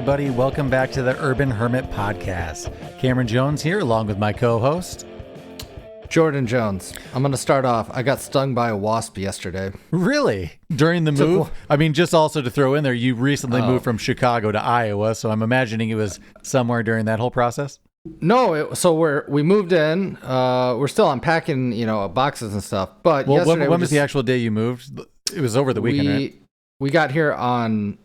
everybody. Welcome back to the Urban Hermit podcast. Cameron Jones here, along with my co-host, Jordan Jones. I'm going to start off. I got stung by a wasp yesterday. Really? During the move? I mean, just also to throw in there, you recently moved from Chicago to Iowa, so I'm imagining it was somewhere during that whole process? No, we moved in. We're still unpacking, boxes and stuff. But yesterday, when was the actual day you moved? It was over the weekend, right? We got here on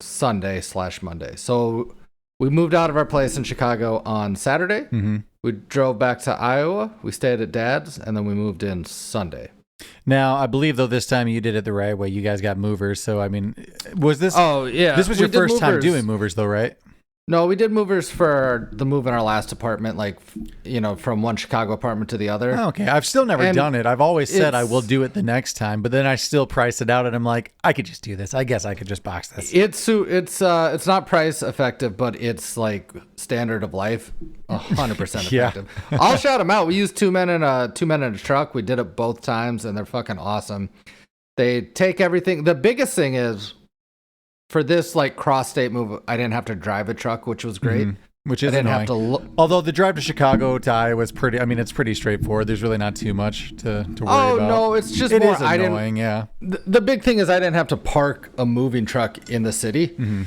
Sunday/Monday. So we moved out of our place in Chicago on Saturday. Mm-hmm. We drove back to Iowa. We stayed at Dad's, and then we moved in Sunday. Now, I believe, though, this time you did it the right way. You guys got movers. So, I mean, was this... Oh, yeah. This was your first time doing movers, though, right? No, we did movers for the move in our last apartment, from one Chicago apartment to the other. Oh, okay. I've still never done it. I've always said I will do it the next time, but then I still price it out, and I'm like, I could just do this. I guess I could just box this. It's not price effective, but it's like standard of life, 100% effective. Yeah. I'll shout them out. We used two men in a truck. We did it both times, and they're fucking awesome. They take everything. The biggest thing is, for this cross-state move, I didn't have to drive a truck, which was great. Mm-hmm. Which is annoying. Although the drive to Chicago to Iowa is it's pretty straightforward. There's really not too much to worry about. Oh, no, it's just it more... is annoying, yeah. The big thing is I didn't have to park a moving truck in the city, mm-hmm.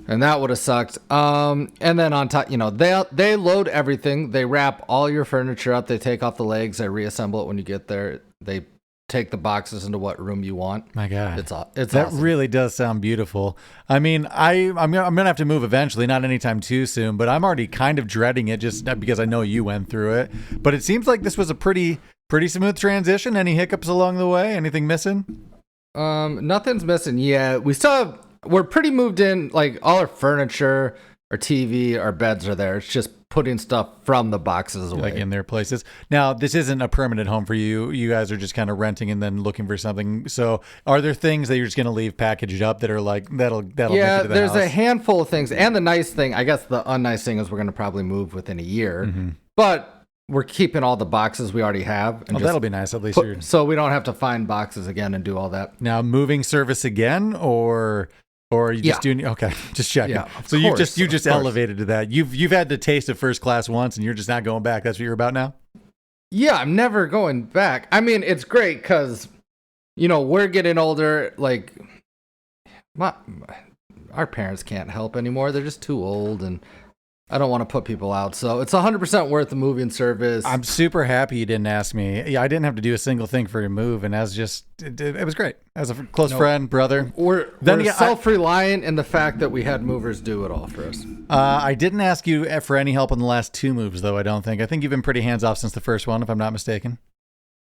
and that would have sucked. And then on top, they load everything. They wrap all your furniture up. They take off the legs. They reassemble it when you get there. They take the boxes into what room you want. My God, it's that awesome. Really does sound beautiful. I mean, I'm gonna have to move eventually, not anytime too soon, but I'm already kind of dreading it just because I know you went through it. But it seems like this was a pretty smooth transition. Any hiccups along the way? Anything missing? Nothing's missing yet. We're pretty moved in. Like all our furniture, our TV, our beds are there. It's just putting stuff from the boxes away. Like in their places. Now, this isn't a permanent home for you. You guys are just kind of renting and then looking for something. So are there things that you're just going to leave packaged up that are like, that'll make it to the there's house? a handful of things. And the nice thing, I guess the unnice thing is we're going to probably move within a year. Mm-hmm. But we're keeping all the boxes we already have. And that'll be nice. At least so we don't have to find boxes again and do all that. Now, moving service again or you just doing okay? Just checking. Yeah, so you just elevated to that. You've had the taste of first class once, and you're just not going back. That's what you're about now. Yeah, I'm never going back. I mean, it's great because we're getting older. Like, our parents can't help anymore. They're just too old, and I don't want to put people out. So it's 100% worth the moving service. I'm super happy you didn't ask me. Yeah, I didn't have to do a single thing for your move, and it was great. As a close friend, brother. We're self-reliant in the fact that we had movers do it all for us. I didn't ask you for any help on the last two moves, though, I don't think. I think you've been pretty hands-off since the first one, if I'm not mistaken.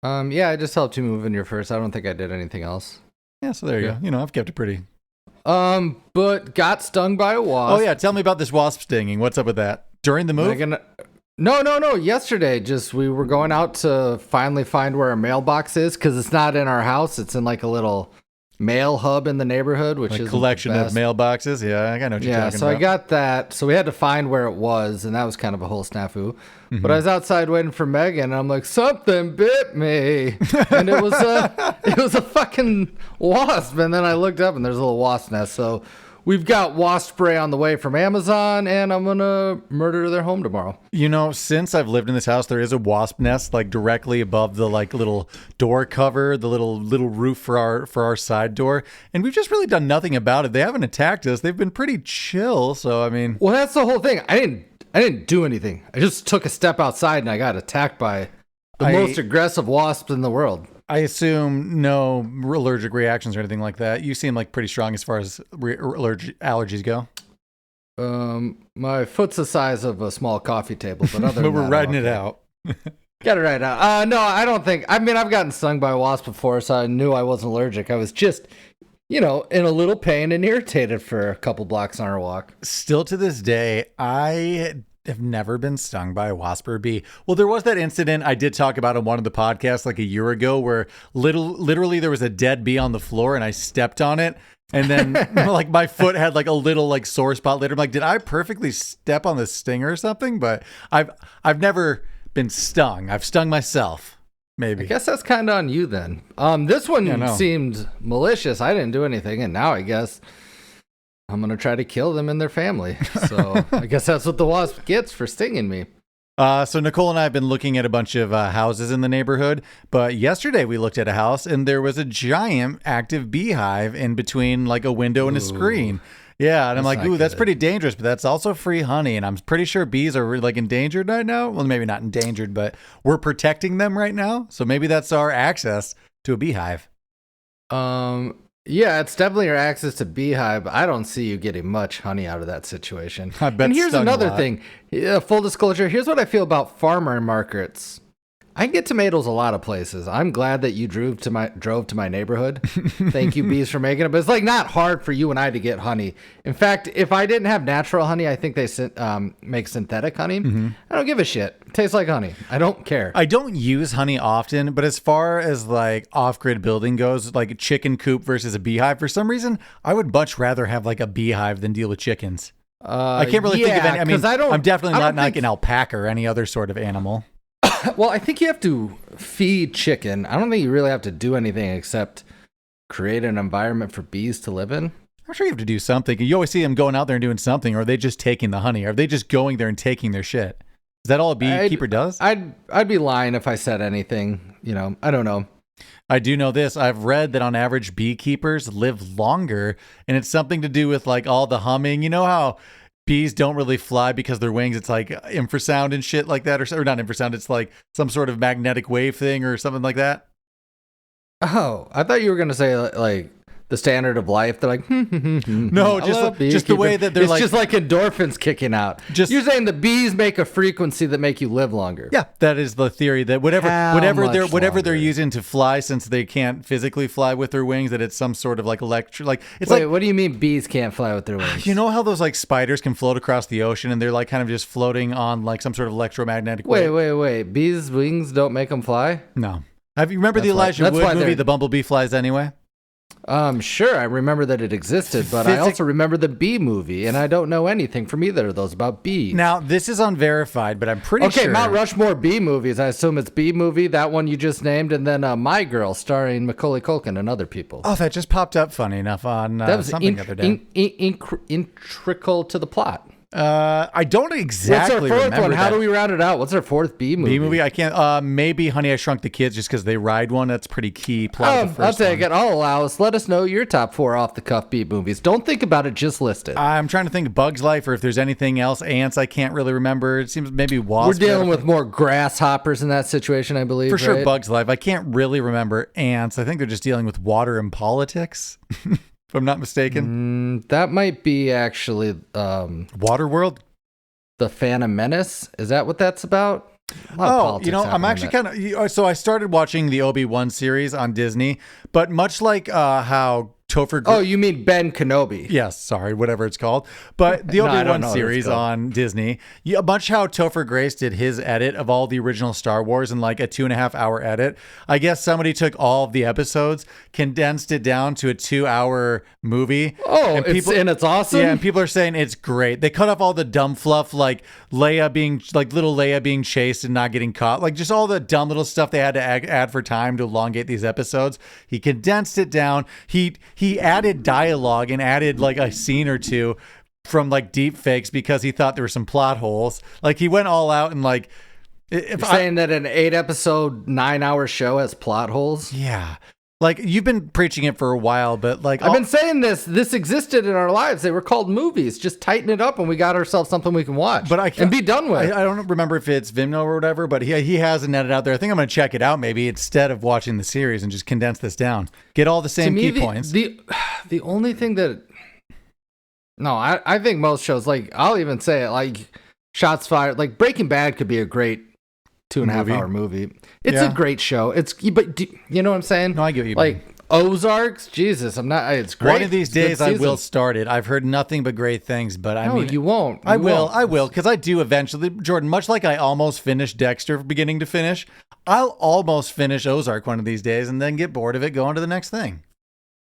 Yeah, I just helped you move in your first. I don't think I did anything else. Yeah, so there you go. I've kept it pretty... but got stung by a wasp. Oh yeah, tell me about this wasp stinging. What's up with that? During the move? No. Yesterday, we were going out to finally find where our mailbox is because it's not in our house. It's in like a little mail hub in the neighborhood, which is a collection of mailboxes. Yeah, I know what you're talking about. I got that. So we had to find where it was, and that was kind of a whole snafu. Mm-hmm. But I was outside waiting for Megan, and I'm like, something bit me, and it was a fucking wasp. And then I looked up, and there's a little wasp nest. So we've got wasp spray on the way from Amazon, and I'm gonna murder their home tomorrow. Since I've lived in this house, there is a wasp nest directly above the little door cover, the little roof for our side door, and we've just really done nothing about it. They haven't attacked us. They've been pretty chill. So I mean, well, that's the whole thing. I didn't do anything. I just took a step outside and I got attacked by the most aggressive wasps in the world. I assume no allergic reactions or anything like that. You seem like pretty strong as far as allergies go. My foot's the size of a small coffee table, but other than we're that, riding it out. Got it right out. No, I don't think. I mean, I've gotten stung by a wasp before, so I knew I wasn't allergic. I was just, in a little pain and irritated for a couple blocks on our walk. Still to this day, I have never been stung by a wasp or a bee. Well, there was that incident I did talk about on one of the podcasts like a year ago where literally there was a dead bee on the floor and I stepped on it. And then my foot had a little sore spot later. I'm like, did I perfectly step on the stinger or something? But I've never been stung. I've stung myself. Maybe. I guess that's kind of on you then. This one seemed malicious. I didn't do anything. And now I guess I'm going to try to kill them and their family. So I guess that's what the wasp gets for stinging me. So Nicole and I have been looking at a bunch of houses in the neighborhood, but yesterday we looked at a house and there was a giant active beehive in between like a window and a screen. Yeah, and I'm like, ooh, that's pretty dangerous, but that's also free honey, and I'm pretty sure bees are like endangered right now. Well, maybe not endangered, but we're protecting them right now, so maybe that's our access to a beehive. Yeah, it's definitely your access to beehive. I don't see you getting much honey out of that situation. I bet. And here's another thing. Full disclosure, here's what I feel about farmer markets. I can get tomatoes a lot of places. I'm glad that you drove to my neighborhood. Thank you, bees, for making it. But it's like not hard for you and I to get honey. In fact, if I didn't have natural honey, I think they make synthetic honey. Mm-hmm. I don't give a shit. It tastes like honey. I don't care. I don't use honey often, but as far as like off-grid building goes, like a chicken coop versus a beehive, for some reason, I would much rather have like a beehive than deal with chickens. I can't really think of any. I mean, I'm definitely not like an alpaca or any other sort of animal. Well, I think you have to feed chicken. I don't think you really have to do anything except create an environment for bees to live in. I'm sure you have to do something. You always see them going out there and doing something, or are they just taking the honey? Are they just going there and taking their shit? Is that all a beekeeper does? I'd be lying if I said anything. You know, I don't know. I do know this. I've read that on average beekeepers live longer, and it's something to do with like all the humming. You know how bees don't really fly because their wings, it's like infrasound and shit like that, or not infrasound, it's like some sort of magnetic wave thing or something like that. Oh, I thought you were going to say like the standard of life. They're like, no, just the way that they're it's just like endorphins kicking out. You're saying the bees make a frequency that make you live longer. Yeah, that is the theory, that whatever they're using to fly, since they can't physically fly with their wings, that it's some sort of like Wait, what do you mean bees can't fly with their wings? You know how those like spiders can float across the ocean and they're like kind of just floating on like some sort of electromagnetic wave? Wait. Bees' wings don't make them fly? No. Have you remember the Elijah Wood movie, The Bumblebee Flies Anyway? Sure, I remember that it existed, but I also remember the bee movie, and I don't know anything from either of those about bees. Now, this is unverified, but I'm pretty sure. Okay, Mount Rushmore bee movies. I assume it's Bee Movie, that one you just named, and then My Girl, starring Macaulay Culkin and other people. Oh, that just popped up, funny enough, on that was something the other day. Integral to the plot. I don't exactly What's our fourth one? that. How do we round it out? What's our fourth bee movie? Bee movie? I can't. Maybe Honey, I Shrunk the Kids, just because they ride one. That's pretty key plot of the first I'll take it. I'll allow us. Let us know your top 4 off-the-cuff bee movies. Don't think about it. Just list it. I'm trying to think of Bug's Life, or if there's anything else. Ants, I can't really remember. It seems maybe Wasp. We're dealing with more grasshoppers in that situation, I believe. For sure, right? Bug's Life. I can't really remember Ants. I think they're just dealing with water and politics, if I'm not mistaken. That might be actually Waterworld. The Phantom Menace? Is that what that's about? I'm actually kind of... So I started watching the Obi-Wan series on Disney, but much like how Topher... Oh, you mean Ben Kenobi? Yes, sorry, whatever it's called. But the Obi-Wan series on Disney, much how Topher Grace did his edit of all the original Star Wars in like a 2.5-hour edit. I guess somebody took all of the episodes, condensed it down to a 2-hour movie. Oh, it's awesome? Yeah, and people are saying it's great. They cut off all the dumb fluff, like little Leia being chased and not getting caught. Like just all the dumb little stuff they had to add for time to elongate these episodes. He condensed it down. He added dialogue and added like a scene or two from like deep fakes because he thought there were some plot holes. Like he went all out and like... You're saying that an 8-episode, 9-hour show has plot holes? Yeah. Like you've been preaching it for a while, but like... I've been saying this existed in our lives. They were called movies. Just tighten it up and we got ourselves something we can watch and be done with. I don't remember if it's Vimeo or whatever, but he has an edit out there. I think I'm going to check it out maybe instead of watching the series and just condense this down. Get all the same key points. The only thing that... No, I think most shows, like I'll even say it, like Shots Fired, like Breaking Bad could be a great 2.5-hour movie. It's a great show. But you know what I'm saying? No, I get what you mean. Like Ozarks, Jesus, it's great. One of these days I will start it. I've heard nothing but great things, but I mean, you won't. I will, because I do eventually. Jordan, much like I almost finished Dexter beginning to finish, I'll almost finish Ozark one of these days and then get bored of it, go on to the next thing.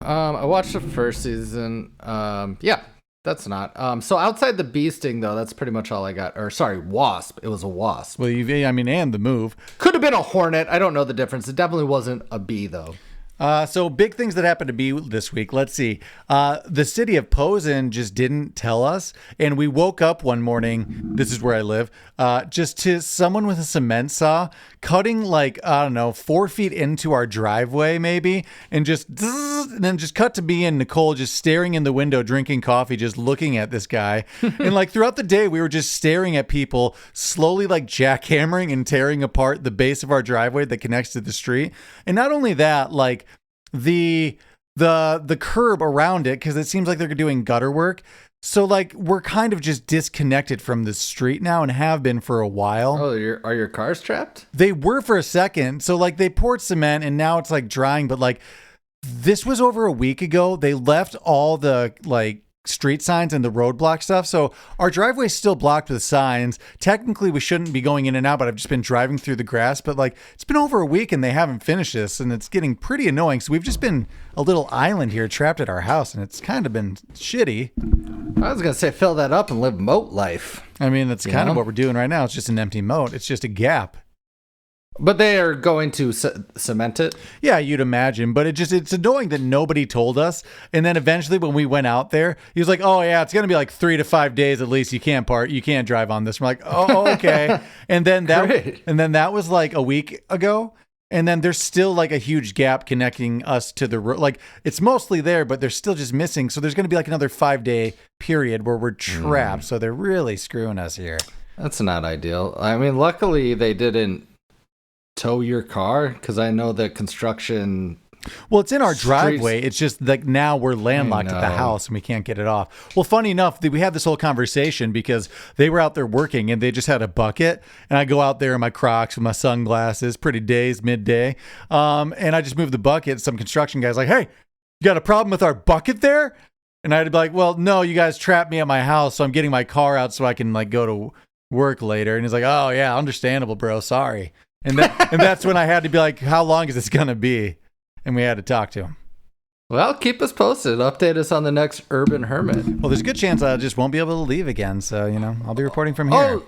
I watched the first season. That's not. So outside the bee sting, though, that's pretty much all I got. Or sorry, wasp. It was a wasp. Well, and the move. Could have been a hornet. I don't know the difference. It definitely wasn't a bee, though. So big things that happened to be this week. Let's see. The city of Posen just didn't tell us. And we woke up one morning, this is where I live, just to someone with a cement saw cutting like, I don't know, 4 feet into our driveway maybe. And then just cut to me and Nicole just staring in the window, drinking coffee, just looking at this guy. And like throughout the day, we were just staring at people slowly like jackhammering and tearing apart the base of our driveway that connects to the street. And not only that, like, the curb around it, because it seems like they're doing gutter work. So like we're kind of just disconnected from the street now and have been for a while. Oh, are your cars trapped? They were for a second. So like they poured cement and now it's like drying, but like this was over a week ago. They left all the like street signs and the roadblock stuff. So our driveway is still blocked with signs. Technically we shouldn't be going in and out, but I've just been driving through the grass. But like it's been over a week and they haven't finished this and it's getting pretty annoying. So we've just been a little island here trapped at our house and it's kind of been shitty. I was going to say fill that up and live moat life. I mean, that's kind of what we're doing right now. It's just an empty moat. It's just a gap. But they are going to cement it? Yeah, you'd imagine. But it's annoying that nobody told us. And then eventually when we went out there, he was like, oh, yeah, it's going to be like 3 to 5 days at least. You can't drive on this. We're like, oh, okay. and then that was like a week ago. And then there's still like a huge gap connecting us to the road. Like it's mostly there, but they're still just missing. So there's going to be like another 5-day period where we're trapped. So they're really screwing us here. That's not ideal. I mean, luckily they didn't tow your car, because I know that construction. Well, it's in our driveway. It's just like now we're landlocked at the house and we can't get it off. Well, funny enough, we had this whole conversation because they were out there working and they just had a bucket. And I go out there in my Crocs with my sunglasses, pretty dazed, midday. And I just moved the bucket. Some construction guy's like, hey, you got a problem with our bucket there? And I'd be like, well, no, you guys trapped me at my house. So I'm getting my car out so I can like go to work later. And he's like, oh, yeah, understandable, bro. Sorry. And that's when I had to be like, how long is this going to be? And we had to talk to him. Well, keep us posted. Update us on the next Urban Hermit. Well, there's a good chance I just won't be able to leave again. So, I'll be reporting from here. Oh,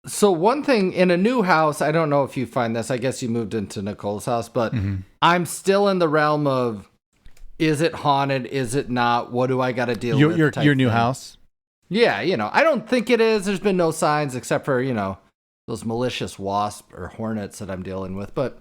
so one thing in a new house, I don't know if you find this. I guess you moved into Nicole's house, but I'm still in the realm of, is it haunted? Is it not? What do I got to deal with? Your new house? Yeah, I don't think it is. There's been no signs except for, those malicious wasp or hornets that I'm dealing with. But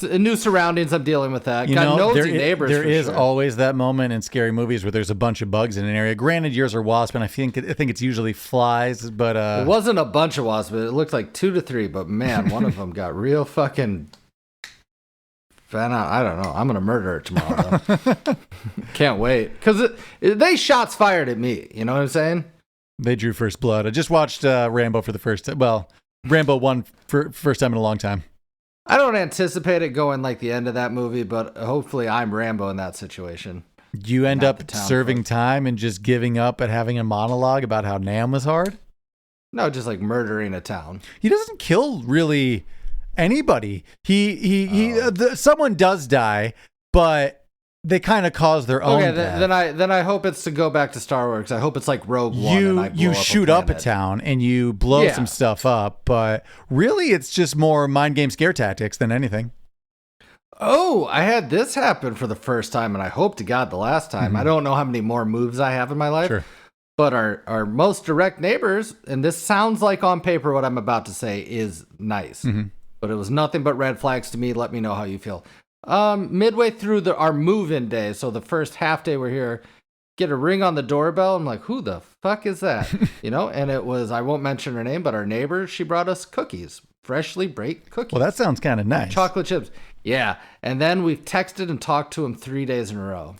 new surroundings, I'm dealing with that. Got nosy neighbors. There is always that moment in scary movies where there's a bunch of bugs in an area. Granted, yours are wasp, and I think it's usually flies. But it wasn't a bunch of wasps. It looked like 2 to 3. But man, one of them got real fucking. I don't know. I'm gonna murder it tomorrow. Can't wait, because they shots fired at me. You know what I'm saying? They drew first blood. I just watched Rambo for the first time. Well, Rambo 1 for first time in a long time. I don't anticipate it going like the end of that movie, but hopefully I'm Rambo in that situation. You end up serving time and just giving up at having a monologue about how Nam was hard? No, just like murdering a town. He doesn't kill really anybody. Someone does die, but they kind of cause their own death. Then I hope it's to go back to Star Wars. I hope it's like Rogue One. You shoot up a town and you blow some stuff up, but really it's just more mind game scare tactics than anything. Oh, I had this happen for the first time, and I hope to God the last time. I don't know how many more moves I have in my life. Sure. But our most direct neighbors, and this sounds like on paper what I'm about to say is nice, but it was nothing but red flags to me. Let me know how you feel. Midway through our move-in day, so the first half day we're here, get a ring on the doorbell. I'm like, who the fuck is that? And it was, I won't mention her name, but our neighbor. She brought us cookies, freshly baked cookies. Well, that sounds kind of nice. Chocolate chips. Yeah. And then we've texted and talked to him 3 days in a row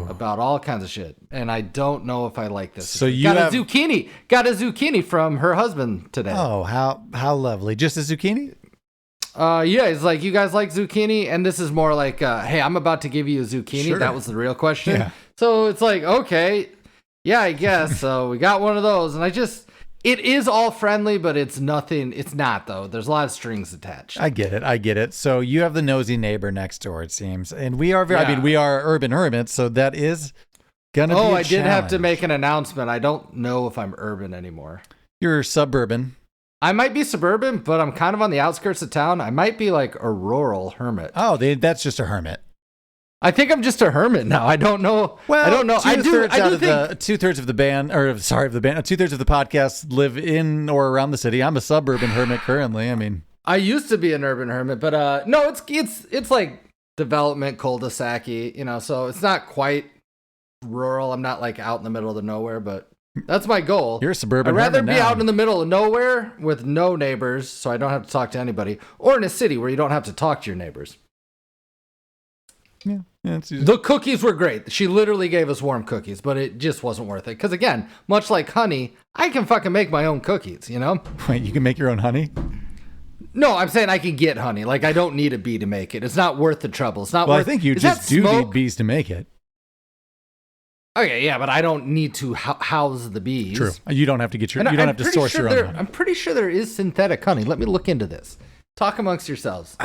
about all kinds of shit. And I don't know if I like this. So got a zucchini from her husband today. Oh, how lovely. Just a zucchini? Yeah, he's like, you guys like zucchini? And this is more like, hey, I'm about to give you a zucchini. Sure. That was the real question. Yeah. So it's like, okay, yeah, I guess. So we got one of those. And it is all friendly, but it's nothing. It's not, though. There's a lot of strings attached. I get it. So you have the nosy neighbor next door, it seems. And we are we are urban hermits. So that is going to be a challenge. Did have to make an announcement. I don't know if I'm urban anymore. You're suburban. I might be suburban, but I'm kind of on the outskirts of town. I might be like a rural hermit. Oh, that's just a hermit. I think I'm just a hermit now. I don't know. Well, I don't know. I do think 2/3 of the band, or sorry, of the band, 2/3 of the podcast live in or around the city. I'm a suburban hermit currently. I mean, I used to be an urban hermit, but no, it's like development cul-de-sac-y, so it's not quite rural. I'm not like out in the middle of the nowhere, but that's my goal. You're a suburban I'd rather hermit be now. out in the middle of nowhere with no neighbors, so I don't have to talk to anybody, or in a city where you don't have to talk to your neighbors. Yeah, it's The cookies were great. She literally gave us warm cookies, but it just wasn't worth it. Because again, much like honey, I can fucking make my own cookies, Wait, you can make your own honey? No, I'm saying I can get honey. Like, I don't need a bee to make it. It's not worth the trouble. It's not Well, worth. I think you Is just that do smoke? need bees to make it. Okay, yeah, but I don't need to house the bees. True. You don't have to get your. And You don't I'm have to pretty source sure your own honey. I'm pretty sure there is synthetic honey. Let me look into this. Talk amongst yourselves.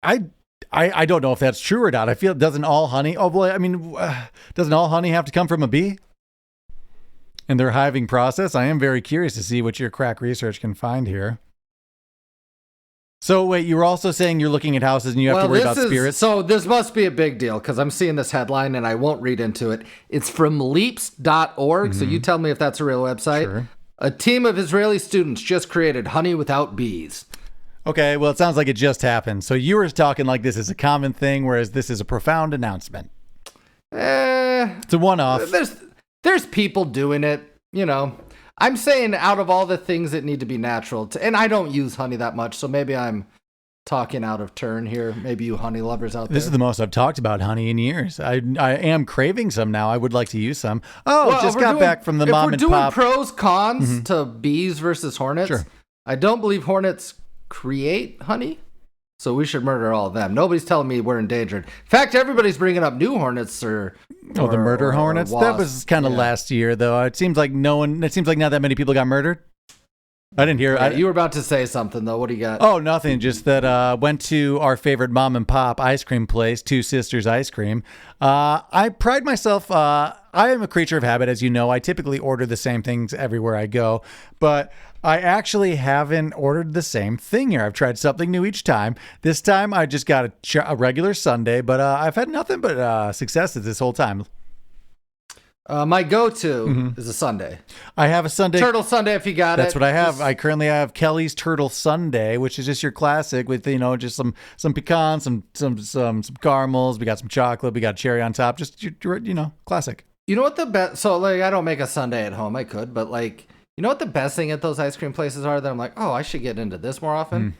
I don't know if that's true or not. I feel doesn't all honey. Oh boy, I mean, doesn't all honey have to come from a bee? In their hiving process, I am very curious to see what your crack research can find here. So wait, you were also saying you're looking at houses and you have to worry about spirits? So this must be a big deal because I'm seeing this headline and I won't read into it. It's from leaps.org, so you tell me if that's a real website. Sure. A team of Israeli students just created honey without bees. Okay, well, it sounds like it just happened. So you were talking like this is a common thing, whereas this is a profound announcement. It's a one-off. There's people doing it, I'm saying out of all the things that need to be natural, and I don't use honey that much, so maybe I'm talking out of turn here. Maybe you honey lovers out there. This is the most I've talked about honey in years. I am craving some now. I would like to use some. Oh, Well, just if got we're back from the mom and If we're pop. doing pros, cons to bees versus hornets, Sure. I don't believe hornets create honey, so we should murder all of them. Nobody's telling me we're endangered. In fact, everybody's bringing up new hornets or the murder hornets. That was wasps. kind of Yeah. last year, though. It seems like not that many people got murdered. I didn't hear. Yeah, you were about to say something though. What do you got? Oh, nothing. Just that went to our favorite mom and pop ice cream place, Two Sisters Ice Cream. I pride myself. I am a creature of habit, as you know. I typically order the same things everywhere I go, but I actually haven't ordered the same thing here. I've tried something new each time. This time I just got a regular sundae, but I've had nothing but successes this whole time. My go-to is a sundae. I have a sundae. Turtle sundae if you got That's it. what I have. Just- I currently have Kelly's Turtle Sundae, which is just your classic with just some pecans, some caramels. We got some chocolate. We got cherry on top. Just classic. You know what the best? So like, I don't make a sundae at home. I could, but like, you know what the best thing at those ice cream places are? That I'm like, oh, I should get into this more often.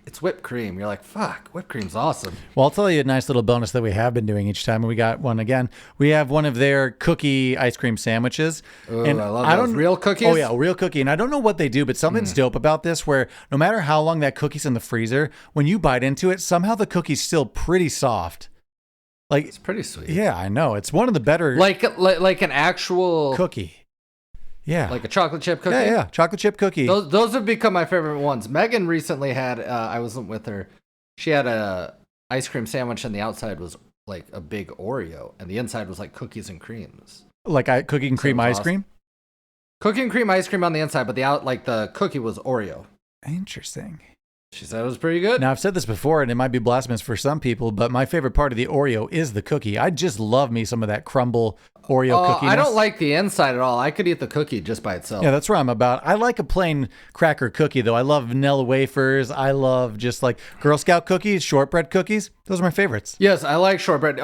It's whipped cream. You're like, fuck, whipped cream's awesome. Well, I'll tell you a nice little bonus that we have been doing each time. And we got one again. We have one of their cookie ice cream sandwiches. Ooh, and I love those. Real cookies? Oh, yeah, real cookie. And I don't know what they do, but something's dope about this where no matter how long that cookie's in the freezer, when you bite into it, somehow the cookie's still pretty soft. Like, It's pretty sweet. yeah, I know. It's one of the better Like an actual cookie. Yeah. like a chocolate chip cookie. Yeah. Chocolate chip cookie. Those have become my favorite ones. Megan recently had. I wasn't with her. She had a ice cream sandwich, and the outside was like a big Oreo, and the inside was like cookies and creams. Like cookie and cream ice cream? Cookie and cream ice cream on the inside, but the cookie was Oreo. Interesting. She said it was pretty good. Now, I've said this before, and it might be blasphemous for some people, but my favorite part of the Oreo is the cookie. I just love me some of that crumble Oreo cookie. I don't like the inside at all. I could eat the cookie just by itself. Yeah, that's what I'm about. I like a plain cracker cookie, though. I love vanilla wafers. I love just like Girl Scout cookies, shortbread cookies. Those are my favorites. Yes, I like shortbread.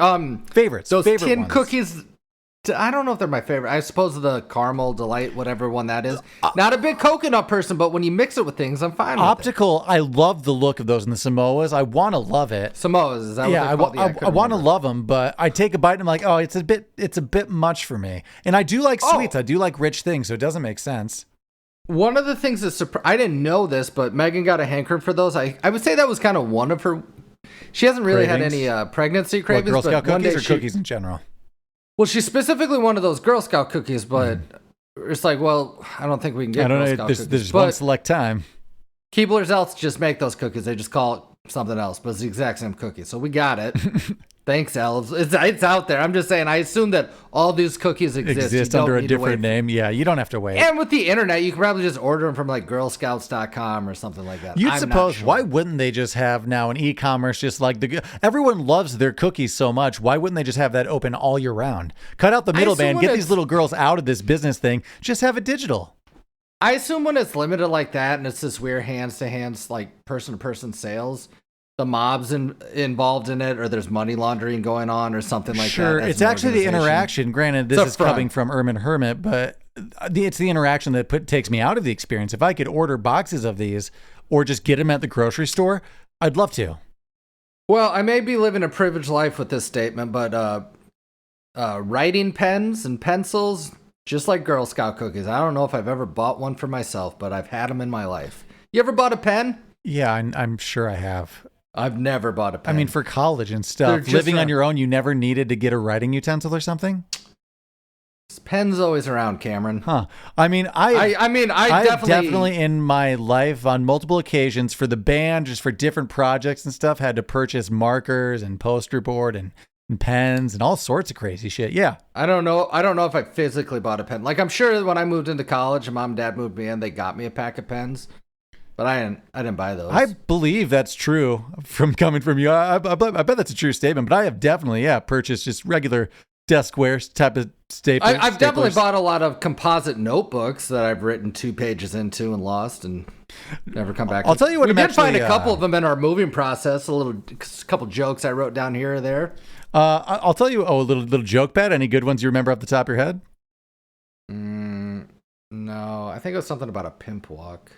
Favorites. Those favorite tin ones. cookies. I don't know if they're my favorite. I suppose the caramel delight, whatever one that is. Not a big coconut person, but when you mix it with things, I'm fine with it. Optical, I love the look of those in the Samoas. I want to love it. Samoas, is that what Yeah, they're called? I want to love them, but I take a bite and I'm like, oh, it's a bit much for me. And I do like sweets. I do like rich things, so it doesn't make sense. One of the things that I didn't know this, but Megan got a hankering for those. I would say that was kind of one of her. She hasn't really had Cravings? any pregnancy What, cravings. Girl Scout but one cookies day or cookies in general? Well, she's specifically one of those Girl Scout cookies, but it's like, well, I don't think we can get I don't Girl know. Scout There's cookies. one But select time. Keebler's Elves just make those cookies. They just call it something else, but it's the exact same cookie. So we got it. Thanks, elves. It's out there. I'm just saying, I assume that all these cookies exist under a different name. Yeah, you don't have to wait. And with the internet, you can probably just order them from like girlscouts.com or something like that. You'd suppose, why wouldn't they just have now an e-commerce just like everyone loves their cookies so much. Why wouldn't they just have that open all year round? Cut out the middleman, get these little girls out of this business thing. Just have it digital. I assume when it's limited like that and it's this weird hands-to-hands, like person-to-person sales, the mob's involved in it, or there's money laundering going on or something like that. Sure, it's actually the interaction. Granted, this is coming from Hermit, but it's the interaction that takes me out of the experience. If I could order boxes of these or just get them at the grocery store, I'd love to. Well, I may be living a privileged life with this statement, but writing pens and pencils, just like Girl Scout cookies. I don't know if I've ever bought one for myself, but I've had them in my life. You ever bought a pen? Yeah, I'm sure I have. I've never bought a pen. I mean, for college and stuff, living on your own, you never needed to get a writing utensil or something? Pen's always around, Cameron. Huh. I mean, I definitely in my life on multiple occasions for the band, just for different projects and stuff, had to purchase markers and poster board and pens and all sorts of crazy shit. Yeah. I don't know if I physically bought a pen. Like, I'm sure when I moved into college and mom and dad moved me in, they got me a pack of pens. But I didn't buy those. I believe that's true from coming from you. I bet that's a true statement. But I have definitely, purchased just regular deskwares type of staplers. I've definitely bought a lot of composite notebooks that I've written 2 pages into and lost and never come back. I'll tell you what. We did find a couple of them in our moving process. A couple jokes I wrote down here or there. I'll tell you. Oh, a little joke pad. Any good ones you remember off the top of your head? No, I think it was something about a pimp walk.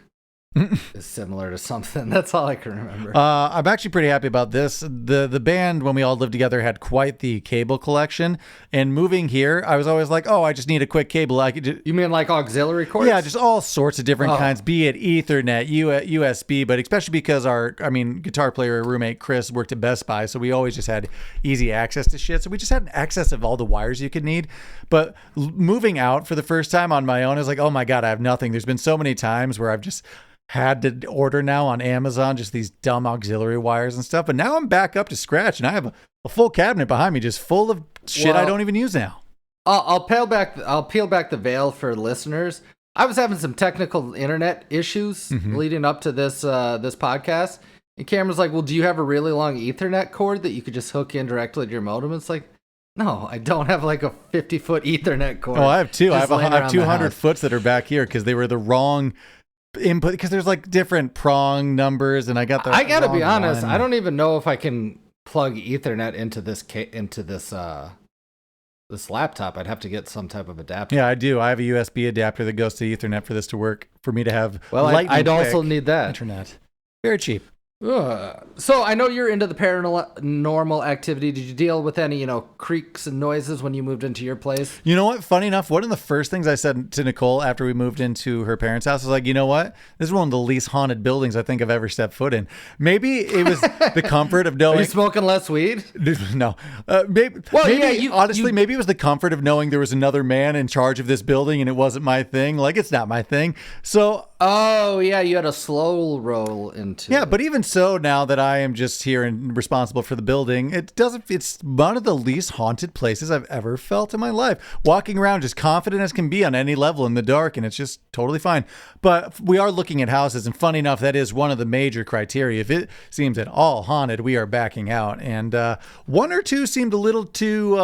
Is similar to something. That's all I can remember. I'm actually pretty happy about this. The band, when we all lived together, had quite the cable collection. And moving here, I was always like, oh, I just need a quick cable. You mean like auxiliary cords? Yeah, just all sorts of different kinds, be it Ethernet, USB, but especially because our guitar player roommate Chris worked at Best Buy, so we always just had easy access to shit. So we just had access of all the wires you could need. But moving out for the first time on my own, I was like, oh my God, I have nothing. There's been so many times where I've just had to order now on Amazon just these dumb auxiliary wires and stuff, but now I'm back up to scratch and I have a full cabinet behind me just full of shit I don't even use now. I'll peel back the veil for listeners. I was having some technical internet issues leading up to this podcast, and Cameron's like, well, do you have a really long Ethernet cord that you could just hook in directly to your modem? It's like, no, I don't have like a 50-foot Ethernet cord. Oh, I have two. I have 200 foots that are back here because they were the wrong input, because there's like different prong numbers, and I gotta be honest, I don't even know if I can plug Ethernet into this laptop. I'd have to get some type of adapter. Yeah, I do. I have a USB adapter that goes to Ethernet for this to work, for me to have I'd also need that internet. Very cheap. So I know you're into the paranormal activity. Did you deal with any, creaks and noises when you moved into your place? You know what? Funny enough, one of the first things I said to Nicole after we moved into her parents' house was like, you know what? This is one of the least haunted buildings I think I've ever stepped foot in. Maybe it was the comfort of knowing. Are you smoking less weed? No. Maybe it was the comfort of knowing there was another man in charge of this building and it wasn't my thing. Like, it's not my thing. So. Oh, yeah. You had a slow roll into it. But even so, now that I am just here and responsible for the building, it's one of the least haunted places I've ever felt in my life. Walking around just confident as can be on any level in the dark, and it's just totally fine. But we are looking at houses, and funny enough, that is one of the major criteria. If it seems at all haunted, we are backing out. And one or two seemed a little too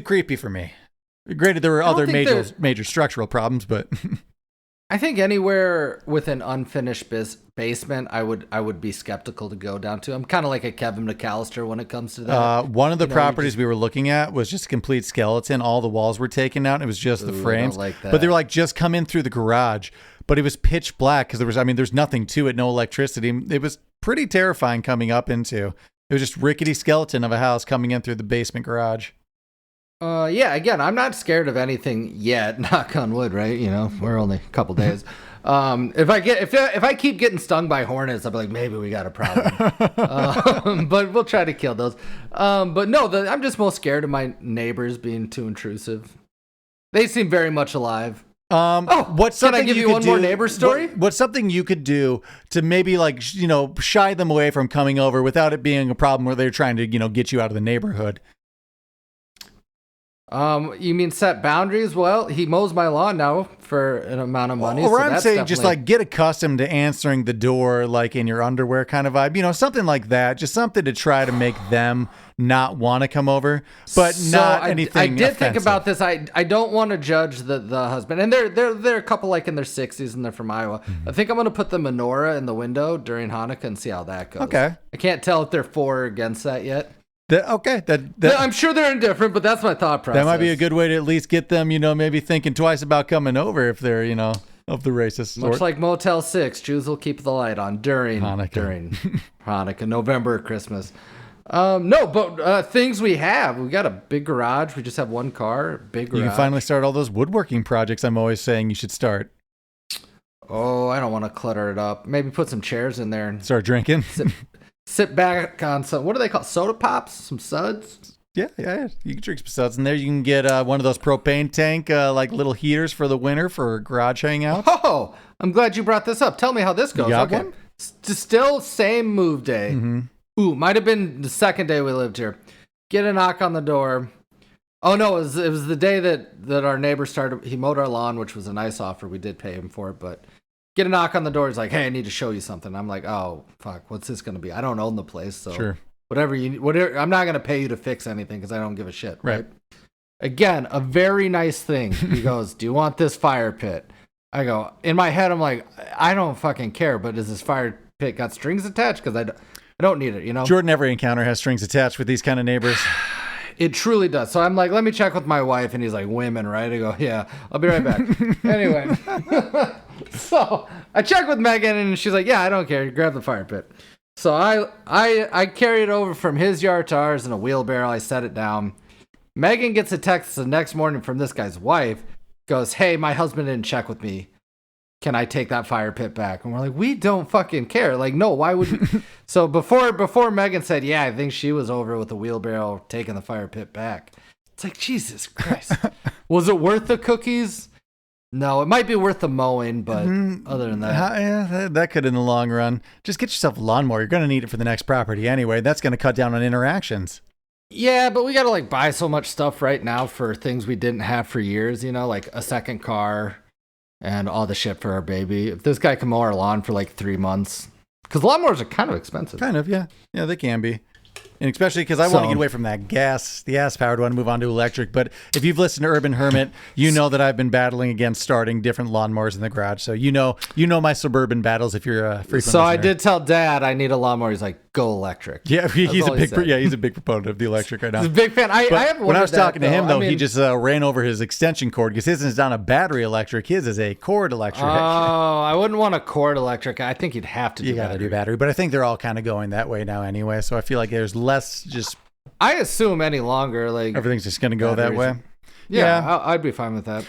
creepy for me. Granted, there were other major structural problems, but I think anywhere with an unfinished basement, I would be skeptical to go down to. I'm kind of like a Kevin McAllister when it comes to that. One of the properties we were looking at was just a complete skeleton. All the walls were taken out. It was just the frames. I don't like that. But they were like, just come in through the garage. But it was pitch black because there's nothing to it, no electricity. It was pretty terrifying coming up into. It was just rickety skeleton of a house coming in through the basement garage. Yeah, again, I'm not scared of anything yet, knock on wood, right? We're only a couple days. If I keep getting stung by hornets, I'll be like, maybe we got a problem. But we'll try to kill those. But no, I'm just most scared of my neighbors being too intrusive. They seem very much alive. What's can I something give you could one more do- neighbor story? What's something you could do to maybe like shy them away from coming over without it being a problem where they're trying to get you out of the neighborhood? You mean set boundaries? Well, he mows my lawn now for an amount of money. Or so I'm that's saying just definitely- like get accustomed to answering the door like in your underwear kind of vibe, something like that. Just something to try to make them not want to come over, but So not I anything. did think offensive. about this. I don't want to judge the husband, and they're a couple like in their 60s, and they're from Iowa. I think I'm gonna put the menorah in the window during Hanukkah and see how that goes. Okay. I can't tell if they're for or against that yet. I'm sure they're indifferent, but that's my thought process. That might be a good way to at least get them, maybe thinking twice about coming over if they're, of the racist Much sort. like Motel 6, Jews will keep the light on during Hanukkah. Hanukkah, November, Christmas. No, but things we have. We got a big garage. We just have one car, big garage. You can finally start all those woodworking projects I'm always saying you should start. Oh, I don't want to clutter it up. Maybe put some chairs in there and Start drinking. sit back on some, what do they call it? Soda pops? Some suds? Yeah. You can drink some suds in there. You can get one of those propane tank, like little heaters for the winter for garage hangout. Oh, I'm glad you brought this up. Tell me how this goes. You got Okay. one? Still same move day. Mm-hmm. Ooh, might have been the second day we lived here. Get a knock on the door. Oh no, it was the day that our neighbor started. He mowed our lawn, which was a nice offer. We did pay him for it, but get a knock on the door. He's like, "Hey, I need to show you something." I'm like, "Oh fuck, what's this gonna be? I don't own the place, so Sure. whatever I'm not gonna pay you to fix anything because I don't give a shit." Right. Again, a very nice thing. He goes, "Do you want this fire pit?" I go, in my head, I'm like, I don't fucking care, but is this fire pit got strings attached? Because I don't need it, Jordan, every encounter has strings attached with these kind of neighbors. It truly does. So I'm like, let me check with my wife. And he's like, women, right? I go, yeah, I'll be right back. Anyway. So I check with Megan and she's like, yeah, I don't care. Grab the fire pit. So I carry it over from his yard to ours in a wheelbarrow. I set it down. Megan gets a text the next morning from this guy's wife. Goes, hey, my husband didn't check with me. Can I take that fire pit back? And we're like, we don't fucking care. Like, no, why would you? So before Megan said, yeah, I think she was over with the wheelbarrow taking the fire pit back. It's like, Jesus Christ. Was it worth the cookies? No, it might be worth the mowing, but other than that. Yeah, that could in the long run. Just get yourself a lawnmower. You're going to need it for the next property anyway. That's going to cut down on interactions. Yeah, but we got to like buy so much stuff right now for things we didn't have for years, like a second car. And all the shit for our baby. If this guy can mow our lawn for like 3 months, because lawnmowers are kind of expensive. Kind of, yeah. Yeah, they can be. And especially because I want to get away from that gas-powered one, move on to electric. But if you've listened to Urban Hermit, you know that I've been battling against starting different lawnmowers in the garage. So you know my Suburban battles if you're a frequent So listener. I did tell Dad I need a lawnmower. He's like, go electric. Yeah, he's all he said. he's a big proponent of the electric right now. He's a big fan. I have when I was talking to him, though, he mean, just ran over his extension cord because his is not a battery electric. His is a cord electric. Oh, I wouldn't want a cord electric. I think you'd have to do You got to do battery. But I think they're all kind of going that way now anyway. So I feel like there's less just... I assume any longer, like... Everything's just going to go that way. Yeah. I'd be fine with that.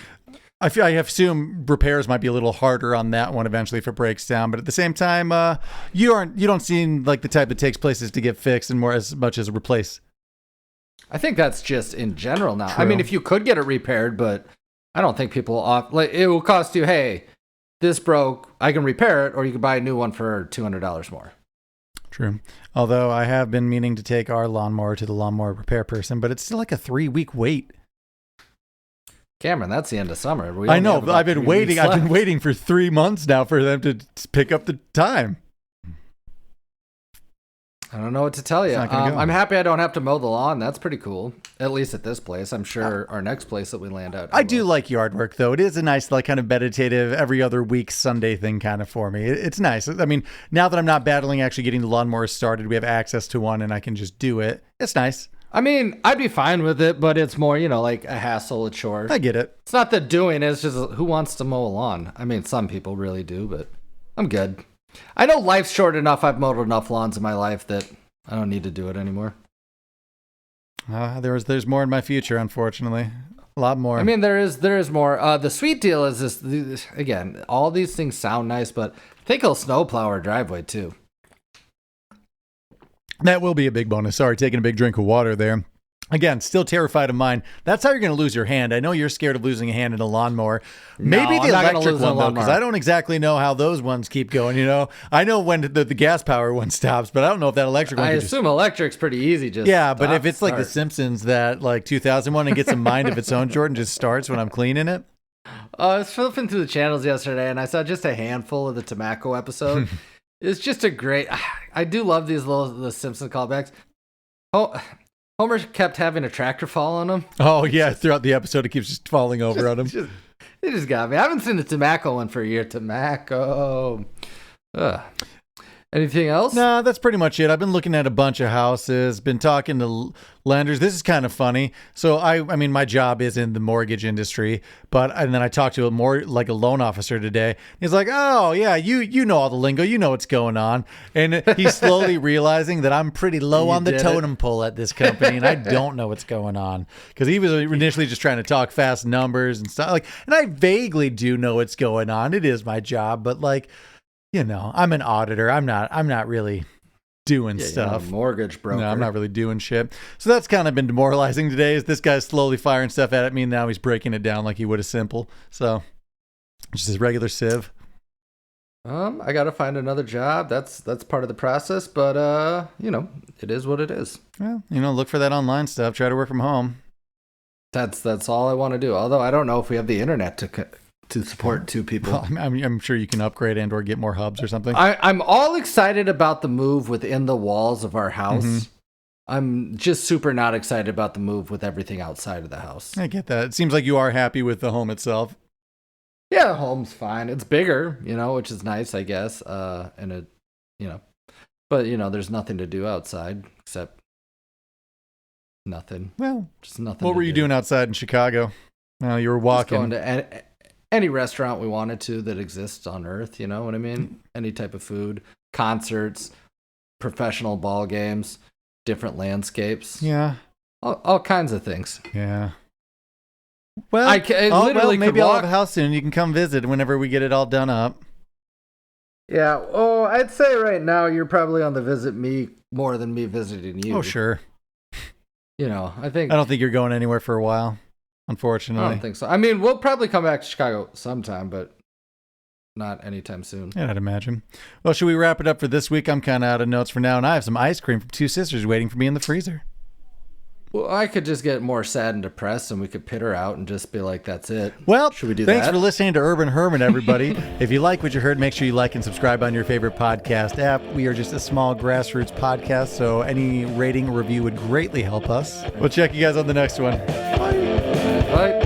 I assume repairs might be a little harder on that one eventually if it breaks down. But at the same time, you don't seem like the type that takes places to get fixed and more as much as replace. I think that's just in general now. True. I mean, if you could get it repaired, but I don't think people like it will cost you, hey, this broke, I can repair it, or you can buy a new one for $200 more. True. Although I have been meaning to take our lawnmower to the lawnmower repair person, but it's still like a 3-week wait. Cameron, that's the end of summer. I know, but I've been waiting. I've been waiting for 3 months now for them to pick up the time. I don't know what to tell you. It's not gonna go. I'm happy I don't have to mow the lawn. That's pretty cool. At least at this place. I'm sure our next place that we land at. I do like yard work, though. It is a nice, like, kind of meditative, every other week Sunday thing kind of for me. It's nice. I mean, now that I'm not battling actually getting the lawnmower started, we have access to one and I can just do it. It's nice. I mean, I'd be fine with it, but it's more, like a hassle, a chore. I get it. It's not the doing, it's just who wants to mow a lawn. I mean, some people really do, but I'm good. I know life's short enough. I've mowed enough lawns in my life that I don't need to do it anymore. There's more in my future, unfortunately. A lot more. I mean, there is more. The sweet deal is this, again, all these things sound nice, but I think he'll snowplow our driveway too. That will be a big bonus. Sorry, taking a big drink of water there. Again, still terrified of mine. That's how you're going to lose your hand. I know you're scared of losing a hand in a lawnmower. Maybe No, the I'm not gonna electric lose a one, though, because lawnmower. I don't exactly know how those ones keep going, you know? I know when the gas power one stops, but I don't know if that electric one I can just... assume electric's pretty easy. Just Yeah, but stop, if it's like The start. Simpsons, that like 2001 and gets a mind of its own, Jordan, just starts when I'm cleaning it. I was flipping through the channels yesterday, and I saw just a handful of the tobacco episode. It's just a great... I do love these little the Simpsons callbacks. Oh, Homer kept having a tractor fall on him. Oh, yeah, throughout the episode, it keeps just falling over on him. It just got me. I haven't seen the tobacco one for a year. Tobacco. Ugh. Anything else? No, that's pretty much it. I've been looking at a bunch of houses, been talking to lenders. This is kind of funny. So I mean, my job is in the mortgage industry, and then I talked to a loan officer today. He's like, "Oh yeah, you know all the lingo, you know what's going on," and he's slowly realizing that I'm pretty low on the totem pole at this company, and I don't know what's going on because he was initially just trying to talk fast numbers and stuff. And I vaguely do know what's going on. It is my job, but you know, I'm an auditor. I'm not really doing stuff. You're a mortgage broker. No, I'm not really doing shit. So that's kind of been demoralizing today. Is this guy's slowly firing stuff at me, and now he's breaking it down like he would a simple. So just his regular sieve. I gotta find another job. That's part of the process, but you know, it is what it is. Well, you know, look for that online stuff. Try to work from home. That's all I want to do. Although I don't know if we have the internet to support two people. Well, I'm sure you can upgrade and or get more hubs or something. I'm all excited about the move within the walls of our house. Mm-hmm. I'm just super not excited about the move with everything outside of the house. I get that. It seems like you are happy with the home itself. Yeah, the home's fine. It's bigger, you know, which is nice, I guess. And it, you know, but you know, there's nothing to do outside except nothing. Well, just nothing. What were you doing outside in Chicago? Well, you were walking. Just going to any restaurant we wanted to that exists on Earth, you know what I mean? Any type of food, concerts, professional ball games, different landscapes. Yeah. All kinds of things. Yeah. Well, maybe I'll have a house soon. You can come visit whenever we get it all done up. Yeah. Oh, I'd say right now you're probably on the visit me more than me visiting you. Oh, sure. You know, I don't think you're going anywhere for a while. Unfortunately. I don't think so. I mean, we'll probably come back to Chicago sometime, but not anytime soon. Yeah, I'd imagine. Well, should we wrap it up for this week? I'm kind of out of notes for now, and I have some ice cream from Two Sisters waiting for me in the freezer. Well, I could just get more sad and depressed, and we could pit her out and just be like, that's it. Well, should we do that? Thanks for listening to Urban Hermit, everybody. If you like what you heard, make sure you like and subscribe on your favorite podcast app. We are just a small grassroots podcast, so any rating or review would greatly help us. We'll check you guys on the next one. Bye. Bye.